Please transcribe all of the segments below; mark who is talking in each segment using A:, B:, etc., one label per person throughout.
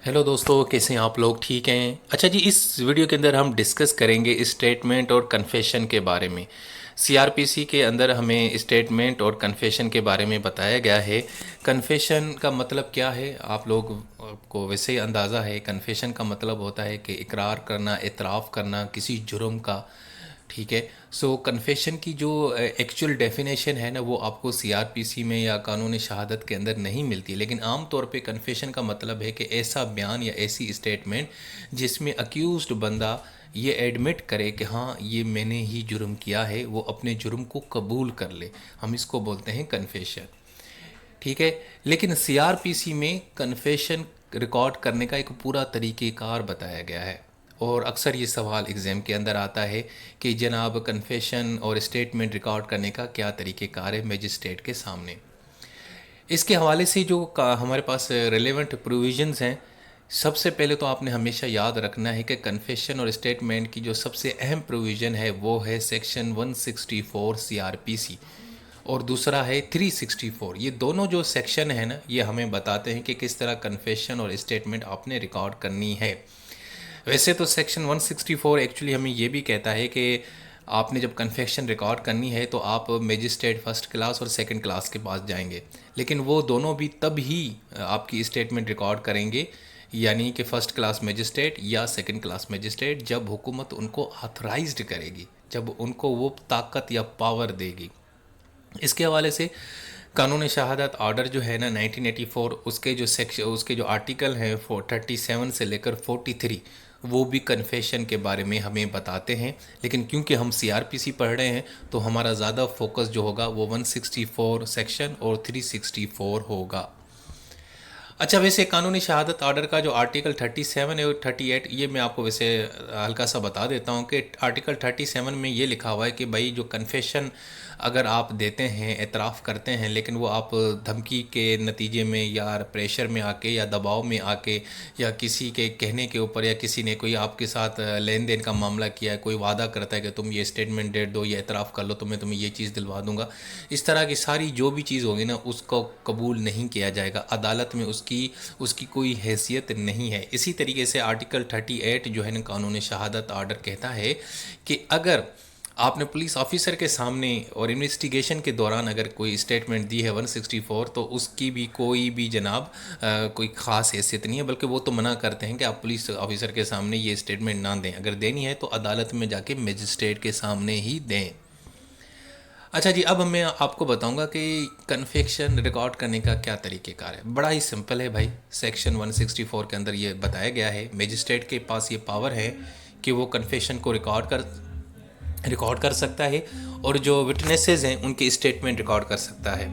A: Hello दोस्तों, कैसे हैं आप लोग? ठीक हैं? अच्छा जी, इस वीडियो के अंदर हम डिस्कस करेंगे स्टेटमेंट और कन्फेशन के बारे में। सीआरपीसी के अंदर हमें स्टेटमेंट और कन्फेशन के बारे में बताया गया है। कन्फेशन का मतलब क्या है, आप लोग को वैसे ही अंदाज़ा है। कन्फेशन का मतलब होता है कि इकरार करना, एतराफ़ करना किसी जुर्म का। ठीक है। सो कन्फेशन की जो एक्चुअल डेफिनेशन है ना, वो आपको सीआरपीसी में या कानून शहादत के अंदर नहीं मिलती, लेकिन आम तौर पे कन्फेशन का मतलब है कि ऐसा बयान या ऐसी स्टेटमेंट जिसमें अक्यूज्ड बंदा ये एडमिट करे कि हाँ, ये मैंने ही जुर्म किया है, वो अपने जुर्म को कबूल कर ले। हम इसको बोलते हैं कन्फेशन। ठीक है। लेकिन सीआरपीसी में कन्फेशन रिकॉर्ड करने का एक पूरा तरीक़ेकार बताया गया है। और अक्सर ये सवाल एग्ज़ाम के अंदर आता है कि जनाब, कन्फेशन और स्टेटमेंट रिकॉर्ड करने का क्या तरीक़ेकार है मजिस्ट्रेट के सामने। इसके हवाले से जो हमारे पास रेलेवेंट प्रोविजंस हैं, सबसे पहले तो आपने हमेशा याद रखना है कि कन्फेशन और स्टेटमेंट की जो सबसे अहम प्रोविज़न है वो है सेक्शन 164 सीआरपीसी, और दूसरा है 364। ये दोनों जो सेक्शन है ना, ये हमें बताते हैं कि किस तरह कन्फेशन और स्टेटमेंट आपने रिकॉर्ड करनी है। वैसे तो सेक्शन 164 एक्चुअली हमें ये भी कहता है कि आपने जब कन्फेशन रिकॉर्ड करनी है तो आप मजिस्ट्रेट फर्स्ट क्लास और सेकंड क्लास के पास जाएंगे, लेकिन वो दोनों भी तब ही आपकी स्टेटमेंट रिकॉर्ड करेंगे, यानी कि फ़र्स्ट क्लास मजिस्ट्रेट या सेकंड क्लास मजिस्ट्रेट, जब हुकूमत उनको ऑथराइज्ड करेगी, जब उनको वो ताकत या पावर देगी। इसके हवाले से कानून शहादत ऑर्डर जो है ना 1984, उसके जो सेक्शन, उसके जो आर्टिकल हैं 37 से लेकर 43, वो भी कन्फेशन के बारे में हमें बताते हैं। लेकिन क्योंकि हम सीआरपीसी पढ़ रहे हैं तो हमारा ज़्यादा फोकस जो होगा वो 164 सेक्शन और 364 होगा। अच्छा, वैसे कानूनी शहादत ऑर्डर का जो आर्टिकल 37 है और 38, ये मैं आपको वैसे हल्का सा बता देता हूँ कि आर्टिकल 37 में ये लिखा हुआ है कि भाई, जो कन्फेशन अगर आप देते हैं, एतराफ़ करते हैं, लेकिन वो आप धमकी के नतीजे में या प्रेशर में आके या दबाव में आके या किसी के कहने के ऊपर, या किसी ने कोई आपके साथ लेन देन का मामला किया है, कोई वादा करता है कि तुम ये स्टेटमेंट दे दो या एतराफ़ कर लो तो मैं तुम्हें ये चीज़ दिलवा दूंगा, इस तरह की सारी जो भी चीज़ होगी ना, उसको कबूल नहीं किया जाएगा। अदालत में उसकी उसकी कोई हैसियत नहीं है। इसी तरीके से आर्टिकल 38 जो है ना कानून शहादत ऑर्डर कहता है कि अगर आपने पुलिस ऑफिसर के सामने और इन्वेस्टिगेशन के दौरान अगर कोई स्टेटमेंट दी है 164, तो उसकी भी कोई भी जनाब कोई ख़ास हैसियत नहीं है, बल्कि वो तो मना करते हैं कि आप पुलिस ऑफिसर के सामने ये स्टेटमेंट ना दें। अगर देनी है तो अदालत में जाके मजिस्ट्रेट के सामने ही दें। अच्छा जी, अब मैं आपको बताऊंगा कि कन्फेक्शन रिकॉर्ड करने का क्या तरीक़ेकार है। बड़ा ही सिंपल है भाई। सेक्शन 164 के अंदर ये बताया गया है, मजिस्ट्रेट के पास ये पावर है कि वो कन्फेशन को रिकॉर्ड कर सकता है, और जो विटनेसेस हैं उनकी स्टेटमेंट रिकॉर्ड कर सकता है।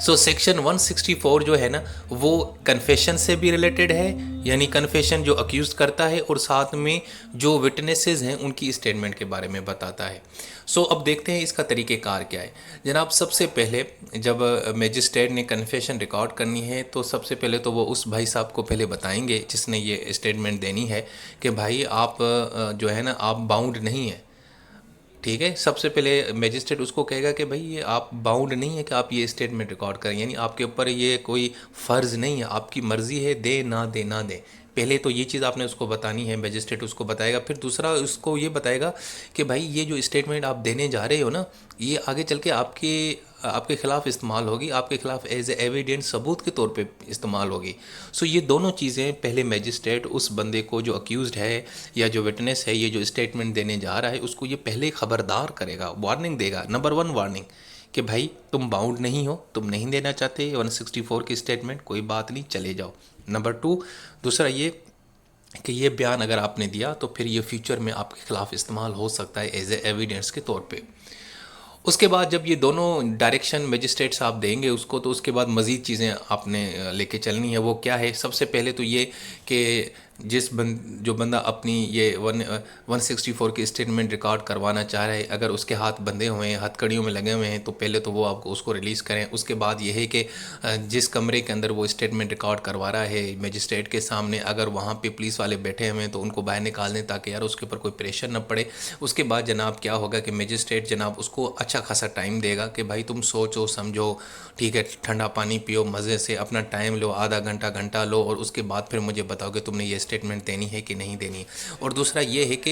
A: सो सेक्शन 164 जो है ना, वो कन्फेशन से भी रिलेटेड है, यानी कन्फेशन जो अक्यूज करता है, और साथ में जो विटनेसेस हैं उनकी स्टेटमेंट के बारे में बताता है। सो अब देखते हैं इसका तरीक़ेकार क्या है। जनाब, सबसे पहले जब मजिस्ट्रेट ने कन्फेशन रिकॉर्ड करनी है तो सबसे पहले तो वो उस भाई साहब को पहले बताएंगे जिसने ये स्टेटमेंट देनी है कि भाई, आप जो है ना, आप बाउंड नहीं है। ठीक है। सबसे पहले मजिस्ट्रेट उसको कहेगा कि भाई, ये आप बाउंड नहीं है कि आप ये स्टेटमेंट रिकॉर्ड करें, यानी आपके ऊपर ये कोई फ़र्ज़ नहीं है, आपकी मर्ज़ी है, दे ना दे ना दे। पहले तो ये चीज़ आपने उसको बतानी है, मजिस्ट्रेट उसको बताएगा। फिर दूसरा उसको ये बताएगा कि भाई, ये जो स्टेटमेंट आप देने जा रहे हो ना, ये आगे चल के आपके आपके ख़िलाफ़ इस्तेमाल होगी, आपके ख़िलाफ़ एज ए एविडेंस, सबूत के तौर पे इस्तेमाल होगी। सो ये दोनों चीज़ें पहले मजिस्ट्रेट उस बंदे को जो अक्यूज़ड है या जो विटनेस है, ये जो स्टेटमेंट देने जा रहा है, उसको ये पहले खबरदार करेगा, वार्निंग देगा। नंबर 1 वार्निंग कि भाई, तुम बाउंड नहीं हो, तुम नहीं देना चाहते 164 की स्टेटमेंट, कोई बात नहीं, चले जाओ। नंबर 2, दूसरा ये कि ये बयान अगर आपने दिया तो फिर ये फ्यूचर में आपके ख़िलाफ़ इस्तेमाल हो सकता है एज ए एविडेंस के तौर पे। उसके बाद जब ये दोनों डायरेक्शन मजिस्ट्रेट साहब देंगे उसको, तो उसके बाद मज़ीद चीज़ें आपने लेके चलनी है। वो क्या है? सबसे पहले तो ये कि जो बंदा अपनी ये 164 की स्टेटमेंट रिकॉर्ड करवाना चाह रहा है, अगर उसके हाथ बंधे हुए हैं, हथकड़ियों में लगे हुए हैं, तो पहले तो वो आपको उसको रिलीज़ करें। उसके बाद ये है कि जिस कमरे के अंदर वो स्टेटमेंट रिकॉर्ड करवा रहा है मजिस्ट्रेट के सामने, अगर वहाँ पे पुलिस वाले बैठे हुए हैं तो उनको बाहर निकाल दें, ताकि यार उसके ऊपर कोई प्रेशर न पड़े। उसके बाद जनाब क्या होगा कि मजिस्ट्रेट जनाब उसको अच्छा खासा टाइम देगा कि भाई तुम सोचो समझो, ठीक है, ठंडा पानी पियो, मज़े से अपना टाइम लो, आधा घंटा घंटा लो, और उसके बाद फिर मुझे बताओ कि तुमने ये स्टेटमेंट देनी है कि नहीं देनी है। और दूसरा ये है कि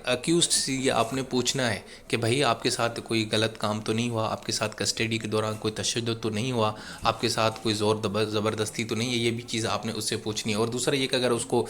A: अक्यूज्ड से ये आपने पूछना है कि भाई आपके साथ कोई गलत काम तो नहीं हुआ, आपके साथ कस्टडी के दौरान कोई तशद्दुद तो नहीं हुआ, आपके साथ कोई ज़ोर ज़बरदस्ती तो नहीं है, ये भी चीज़ आपने उससे पूछनी है। और दूसरा ये कि अगर उसको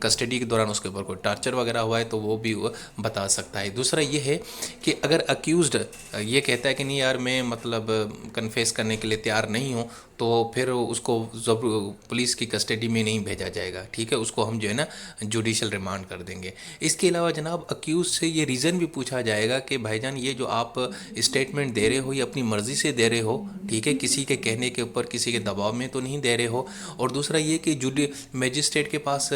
A: कस्टडी के दौरान उसके ऊपर कोई टॉर्चर वगैरह हुआ है तो वो भी वो बता सकता है। दूसरा ये है कि अगर अक्यूज्ड ये कहता है कि नहीं यार मैं मतलब कन्फेस करने के लिए तैयार नहीं हूँ, तो फिर उसको जब पुलिस की कस्टडी में नहीं भेजा जाएगा, ठीक है, उसको हम जो है ना जुडिशल रिमांड कर देंगे। इसके अलावा जनाब अक्यूज से ये रीज़न भी पूछा जाएगा कि भाईजान ये जो आप स्टेटमेंट दे रहे हो ये अपनी मर्ज़ी से दे रहे हो, ठीक है, किसी के कहने के ऊपर किसी के दबाव में तो नहीं दे रहे हो। और दूसरा ये कि मजिस्ट्रेट के पास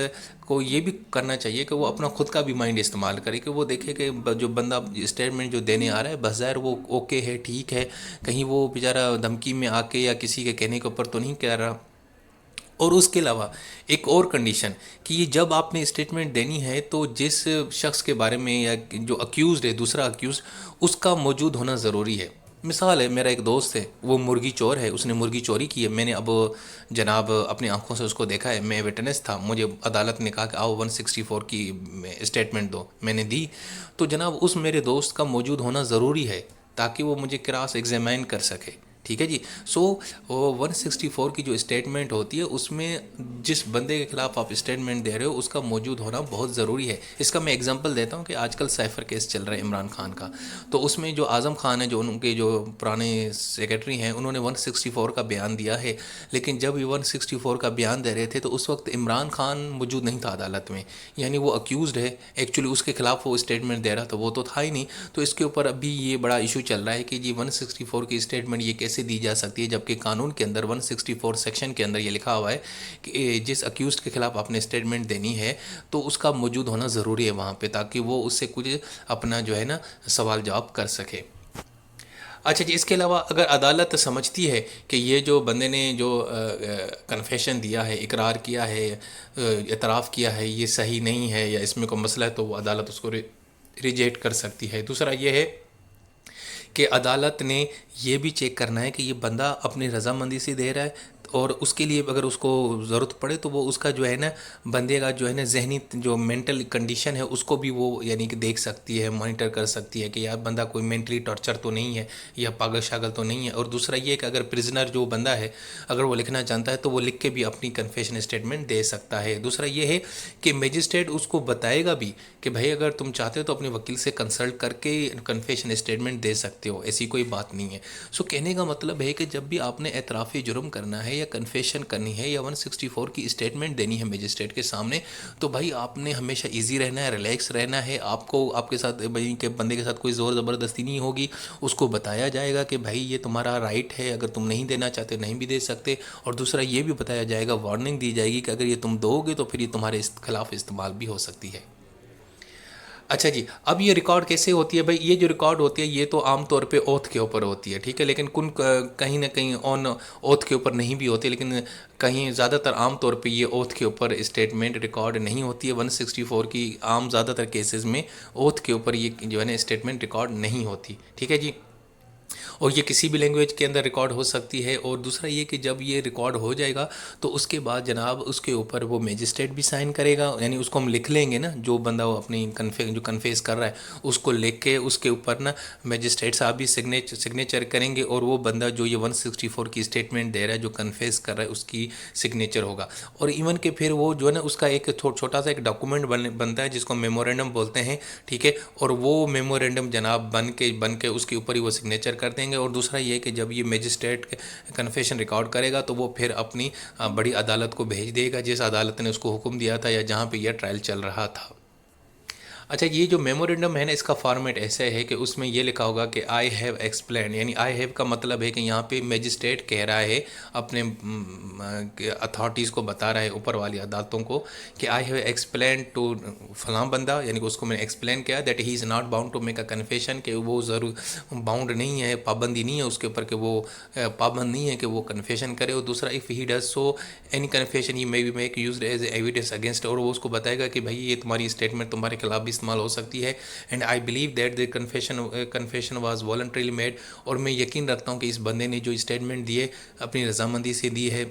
A: को ये भी करना चाहिए कि वो अपना खुद का भी माइंड इस्तेमाल करे, कि वो देखे कि जो बंदा स्टेटमेंट जो देने आ रहा है बज़ाहिर वो ओके है, ठीक है, कहीं वो बेचारा धमकी में आके या किसी के कहने के ऊपर तो नहीं कह रहा। और उसके अलावा एक और कंडीशन कि ये जब आपने स्टेटमेंट देनी है तो जिस शख्स के बारे में या जो अक्यूज़ड है, दूसरा अक्यूज़, उसका मौजूद होना ज़रूरी है। मिसाल है, मेरा एक दोस्त है, वो मुर्गी चोर है, उसने मुर्गी चोरी की है, मैंने अब जनाब अपनी आंखों से उसको देखा है, मैं विटनेस था, मुझे अदालत ने कहा कि आओ 164 की स्टेटमेंट दो, मैंने दी। तो जनाब उस मेरे दोस्त का मौजूद होना ज़रूरी है ताकि वो मुझे क्रॉस एग्जामिन कर सके, ठीक है जी। सो 164 की जो स्टेटमेंट होती है उसमें जिस बंदे के खिलाफ आप स्टेटमेंट दे रहे हो उसका मौजूद होना बहुत ज़रूरी है। इसका मैं एग्जांपल देता हूँ कि आजकल साइफर केस चल रहा है इमरान खान का, तो उसमें जो आज़म खान है, जो उनके जो पुराने सेक्रेटरी हैं, उन्होंने 164 का बयान दिया है, लेकिन जब ये 164 का बयान दे रहे थे तो उस वक्त इमरान खान मौजूद नहीं था अदालत में, यानी वो अक्यूज़ड है, एक्चुअली उसके खिलाफ वो स्टेटमेंट दे रहा था, वो तो था ही नहीं। तो इसके ऊपर अभी ये बड़ा इशू चल रहा है कि जी 164 की स्टेटमेंट ये कैसे दी जा सकती है, जबकि कानून के अंदर 164 सेक्शन के अंदर ये लिखा हुआ है कि जिस अक्यूज़ड के खिलाफ आपने स्टेटमेंट देनी है तो उसका मौजूद होना ज़रूरी है वहाँ पे, ताकि वो उससे कुछ अपना जो है ना सवाल जवाब कर सके। अच्छा जी, इसके अलावा अगर अदालत समझती है कि ये जो बंदे ने जो कन्फेशन दिया है, इकरार किया है, इतराफ़ किया है, ये सही नहीं है या इसमें कोई मसला है, तो वो अदालत उसको रिजेक्ट कर सकती है। दूसरा ये है कि अदालत ने ये भी चेक करना है कि ये बंदा अपनी रज़ामंदी से दे रहा है, और उसके लिए अगर उसको ज़रूरत पड़े तो वो उसका जो है ना बंदे का जो है ना जहनी जो मेंटल कंडीशन है उसको भी वो यानी कि देख सकती है, मॉनिटर कर सकती है कि यार बंदा कोई मेंटली टॉर्चर तो नहीं है या पागल शागल तो नहीं है। और दूसरा ये कि अगर प्रिजनर जो बंदा है अगर वो लिखना चाहता है तो वो लिख के भी अपनी कन्फेशन स्टेटमेंट दे सकता है। दूसरा ये है कि मजिस्ट्रेट उसको बताएगा भी कि भाई अगर तुम चाहते हो तो अपने वकील से कंसल्ट करके कन्फेशन स्टेटमेंट दे सकते हो, ऐसी कोई बात नहीं है। सो कहने का मतलब है कि जब भी आपने एतराफ़ी जुर्म करना है या कन्फेशन करनी है या 164 की स्टेटमेंट देनी है मजिस्ट्रेट के सामने, तो भाई आपने हमेशा इजी रहना है, रिलैक्स रहना है। आपको आपके साथ भाई के बंदे के साथ कोई ज़ोर ज़बरदस्ती नहीं होगी, उसको बताया जाएगा कि भाई ये तुम्हारा राइट है, अगर तुम नहीं देना चाहते नहीं भी दे सकते। और दूसरा ये भी बताया जाएगा, वार्निंग दी जाएगी कि अगर ये तुम दोगे तो फिर ये तुम्हारे खिलाफ इस्तेमाल भी हो सकती है। अच्छा जी, अब ये रिकॉर्ड कैसे होती है भाई? ये जो रिकॉर्ड होती है ये तो आम तौर पे ओथ के ऊपर होती है, ठीक है, लेकिन कहीं ना कहीं ऑन ओथ के ऊपर नहीं भी होती, लेकिन कहीं ज़्यादातर आम तौर पे ये ओथ के ऊपर स्टेटमेंट रिकॉर्ड नहीं होती है। 164 की आम ज़्यादातर केसेस में ओथ के ऊपर ये जो है ना स्टेटमेंट रिकॉर्ड नहीं होती, ठीक है जी। और ये किसी भी लैंग्वेज के अंदर रिकॉर्ड हो सकती है। और दूसरा ये कि जब ये रिकॉर्ड हो जाएगा तो उसके बाद जनाब उसके ऊपर वो मजिस्ट्रेट भी साइन करेगा, यानी उसको हम लिख लेंगे ना, जो बंदा वो अपनी जो कन्फेस कर रहा है उसको लिख के उसके ऊपर ना मजिस्ट्रेट साहब भी सिग्नेचर करेंगे, और वो बंदा जो ये 164 की स्टेटमेंट दे रहा है, जो कन्फेस कर रहा है, उसकी सिग्नेचर होगा। और इवन के फिर वो जो है ना उसका एक छोटा सा एक डॉक्यूमेंट बनता है जिसको मेमोरेंडम बोलते हैं, ठीक है, और वो मेमोरेंडम जनाब बन के उसके ऊपर ही वो सिग्नेचर कर देंगे। और दूसरा ये कि जब ये मजिस्ट्रेट कन्फेशन रिकॉर्ड करेगा तो वो फिर अपनी बड़ी अदालत को भेज देगा, जिस अदालत ने उसको हुक्म दिया था या जहाँ पे यह ट्रायल चल रहा था। अच्छा, ये जो मेमोरेंडम है ना, इसका फॉर्मेट ऐसे है कि उसमें ये लिखा होगा कि आई हैव एक्सप्लेन, यानी आई हैव का मतलब है कि यहाँ पे मैजिस्ट्रेट कह रहा है अपने अथॉरिटीज़ को बता रहा है, ऊपर वाली अदालतों को, कि आई हैव एक्सप्लेन टू फलां बंदा, यानी कि उसको मैंने एक्सप्लेन किया that he is not bound to make a confession, कि वो ज़रूर बाउंड नहीं है, पाबंदी नहीं है उसके ऊपर, कि वो पाबंद नहीं है कि वो कन्फेशन करे। और दूसरा, if he does so any confession he may be make use as evidence against, और वो उसको बताएगा कि भाई ये तुम्हारी स्टेटमेंट तुम्हारे खिलाफ भी इस्तेमाल हो सकती है। And I believe that the confession was voluntarily made, और मैं यकीन रखता हूँ कि इस बंदे ने जो स्टेटमेंट दी है अपनी रजामंदी से दी है,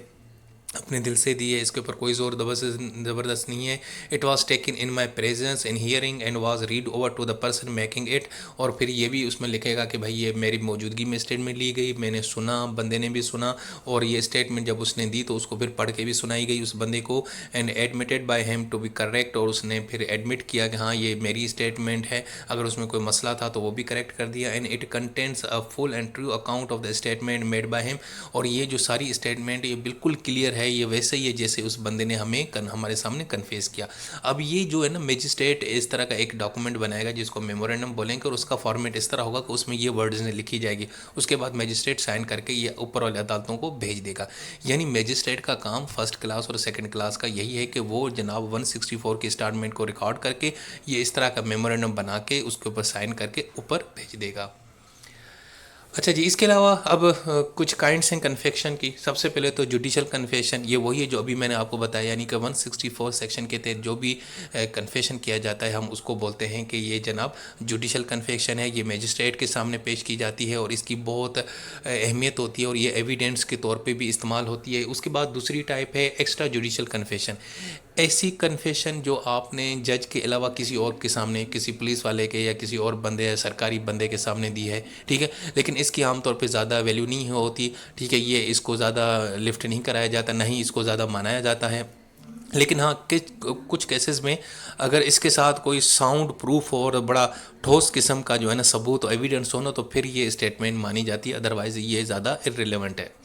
A: अपने दिल से दी है, इसके ऊपर कोई ज़ोर ज़बरदस्त नहीं है। It was taken in my presence in hearing and was read over to the person making it, और फिर ये भी उसमें लिखेगा कि भाई ये मेरी मौजूदगी में स्टेटमेंट ली गई, मैंने सुना, बंदे ने भी सुना, और ये स्टेटमेंट जब उसने दी तो उसको फिर पढ़ के भी सुनाई गई उस बंदे को, and admitted by him to be correct, और उसने फिर एडमिट किया कि हाँ ये मेरी स्टेटमेंट है, अगर उसमें कोई मसला था तो वो भी करेक्ट कर दिया। And it contents a full and true account of the statement made by him, और ये जो सारी स्टेटमेंट ये बिल्कुल क्लियर है, ये वैसे ही है जैसे उस बंदे ने हमारे सामने कन्फेस किया। अब ये जो है ना, मजिस्ट्रेट इस तरह का एक डॉक्यूमेंट बनाएगा जिसको मेमोरेंडम बोलेंगे, और उसका फॉर्मेट इस तरह होगा कि उसमें ये वर्ड्स ने लिखी जाएगी, उसके बाद मजिस्ट्रेट साइन करके ये ऊपर वाली अदालतों को भेज देगा। यानी मजिस्ट्रेट का काम फर्स्ट क्लास और सेकंड क्लास का यही है कि वो जनाब 164 के स्टेटमेंट को रिकॉर्ड करके ये इस तरह का मेमोरेंडम बना के उसके ऊपर साइन करके ऊपर भेज देगा। अच्छा जी, इसके अलावा अब कुछ काइंड्स हैं कन्फेक्शन की। सबसे पहले तो जुडिशल कन्फेशन, ये वही है जो अभी मैंने आपको बताया, यानी कि 164 सेक्शन के तहत जो भी कन्फेशन किया जाता है हम उसको बोलते हैं कि ये जनाब जुडिशल कन्फेक्शन है। ये मजिस्ट्रेट के सामने पेश की जाती है और इसकी बहुत अहमियत होती है और ये एविडेंस के तौर पे भी इस्तेमाल होती है। उसके बाद दूसरी टाइप है एक्स्ट्रा जुडिशल कन्फेशन। ऐसी कन्फेशन जो आपने जज के अलावा किसी और के सामने, किसी पुलिस वाले के या किसी और बंदे या सरकारी बंदे के सामने दी है, ठीक है, लेकिन इसकी आमतौर पे ज़्यादा वैल्यू नहीं होती, ठीक है, ये इसको ज़्यादा लिफ्ट नहीं कराया जाता, नहीं इसको ज़्यादा मनाया जाता है। लेकिन हाँ, कुछ केसेस में अगर इसके साथ कोई साउंड प्रूफ और बड़ा ठोस किस्म का जो है ना सबूत और एविडेंस हो ना, तो फिर ये स्टेटमेंट मानी जाती है, अदरवाइज़ ये ज़्यादा इररिलेवेंट है।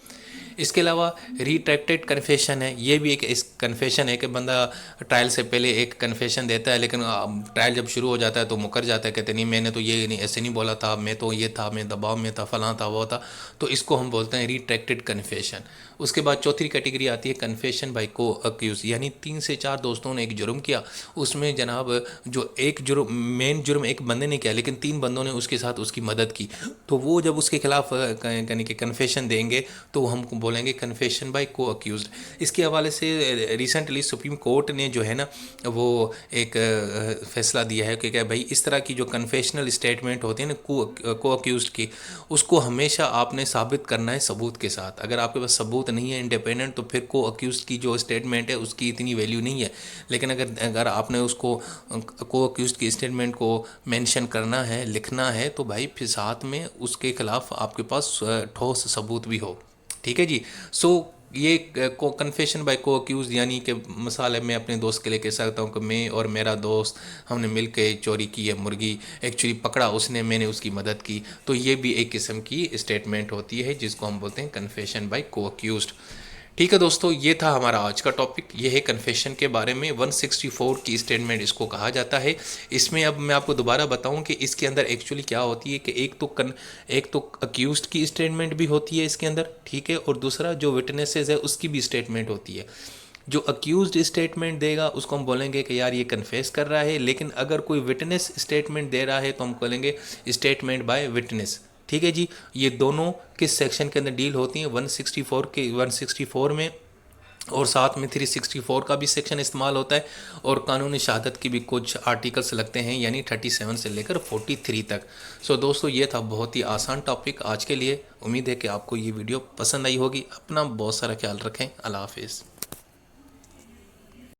A: इसके अलावा रिट्रैक्टेड कन्फेशन है, ये भी एक इस कन्फेशन है कि बंदा ट्रायल से पहले एक कन्फेशन देता है, लेकिन ट्रायल जब शुरू हो जाता है तो मुकर जाता है, कहते नहीं मैंने तो ये नहीं, ऐसे नहीं बोला था, मैं तो ये था, मैं दबाव में था, फलां था, वो था, तो इसको हम बोलते हैं रिट्रैक्टेड कन्फेशन। उसके बाद चौथी कैटेगरी आती है कन्फेशन बाय को अक्यूज, यानी 3 से 4 दोस्तों ने एक जुर्म किया, उसमें जनाब जो एक जुर्म, मेन जुर्म एक बंदे ने किया लेकिन 3 बंदों ने उसके साथ उसकी मदद की, तो वो जब उसके खिलाफ यानी कि कन्फेशन देंगे तो हम बोलेंगे कन्फेशन बाय को अक्यूज्ड। इसके हवाले से रिसेंटली सुप्रीम कोर्ट ने जो है ना वो एक फैसला दिया है कि क्या भाई इस तरह की जो कन्फेशनल स्टेटमेंट होती है ना को अक्यूज्ड की, उसको हमेशा आपने साबित करना है सबूत के साथ। अगर आपके पास सबूत नहीं है इंडिपेंडेंट, तो फिर को अक्यूज्ड की जो स्टेटमेंट है उसकी इतनी वैल्यू नहीं है। लेकिन अगर आपने उसको को अक्यूज्ड की स्टेटमेंट को मेंशन करना है, लिखना है, तो भाई फिर साथ में उसके खिलाफ आपके पास ठोस सबूत भी हो। ठीक है जी। सो ये कन्फेशन बाय को अक्यूज, यानी कि मिसाल है, मैं अपने दोस्त के लिए कह सकता हूँ कि मैं और मेरा दोस्त हमने मिल के चोरी की है मुर्गी, एक्चुअली पकड़ा उसने, मैंने उसकी मदद की, तो ये भी एक किस्म की स्टेटमेंट होती है जिसको हम बोलते हैं कन्फेशन बाय को अक्यूज्ड। ठीक है दोस्तों, ये था हमारा आज का टॉपिक, ये है कन्फेशन के बारे में। 164 की स्टेटमेंट इसको कहा जाता है। इसमें अब मैं आपको दोबारा बताऊं कि इसके अंदर एक्चुअली क्या होती है कि एक तो अक्यूज्ड की स्टेटमेंट भी होती है इसके अंदर, ठीक है, और दूसरा जो विटनेसेस है उसकी भी स्टेटमेंट होती है। जो अक्यूज्ड स्टेटमेंट देगा उसको हम बोलेंगे कि यार ये कन्फेस कर रहा है, लेकिन अगर कोई विटनेस स्टेटमेंट दे रहा है तो हम बोलेंगे स्टेटमेंट बाय विटनेस। ठीक है जी। ये दोनों किस सेक्शन के अंदर डील होती हैं? 164 में, और साथ में 364 का भी सेक्शन इस्तेमाल होता है, और कानूनी शहादत की भी कुछ आर्टिकल्स लगते हैं, यानी 37 से लेकर 43 तक। सो दोस्तों, ये था बहुत ही आसान टॉपिक आज के लिए। उम्मीद है कि आपको ये वीडियो पसंद आई होगी। अपना बहुत सारा ख्याल रखें। अल्लाह हाफिज़।